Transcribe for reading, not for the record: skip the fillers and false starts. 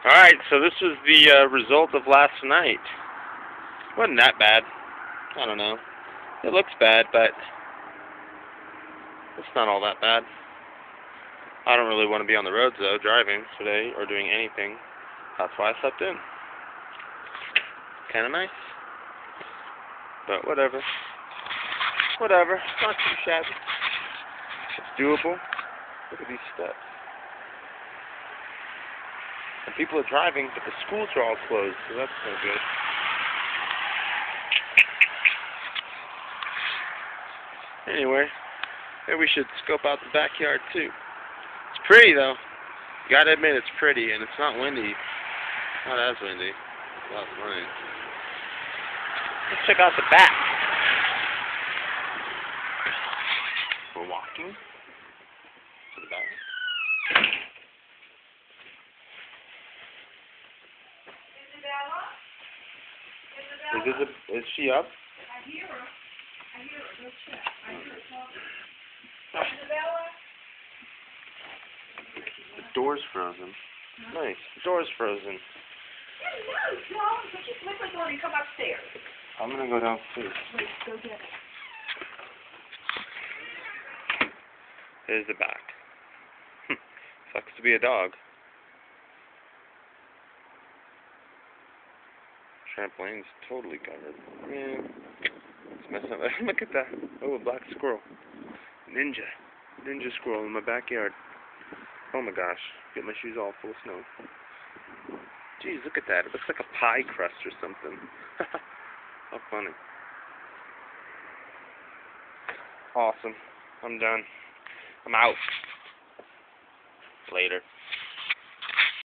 Alright, so this was the result of last night. Wasn't that bad. I don't know. It looks bad, but it's not all that bad. I don't really want to be on the roads, though, driving today or doing anything. That's why I slept in. Kind of nice. But whatever. Whatever. It's not too shabby. It's doable. Look at these steps. And people are driving, but the schools are all closed, so that's no good. Anyway, maybe we should scope out the backyard too. It's pretty though. You gotta admit it's pretty, and it's not windy. Not as windy. It's last night. Let's check out the back. We're walking to the back. Is she up? I hear her. Go check. I hear her talking. Isabella? The door's frozen. Nice. The door's frozen. No, but you flip the door and come upstairs. I'm gonna go downstairs. Wait, go get it. Here's the back. Sucks to be a dog. Trampoline's totally covered. Man, it's messing up. Look at that. Oh, a black squirrel. Ninja squirrel in my backyard. Oh my gosh. Get my shoes all full of snow. Jeez, look at that. It looks like a pie crust or something. How funny. Awesome. I'm done. I'm out. Later.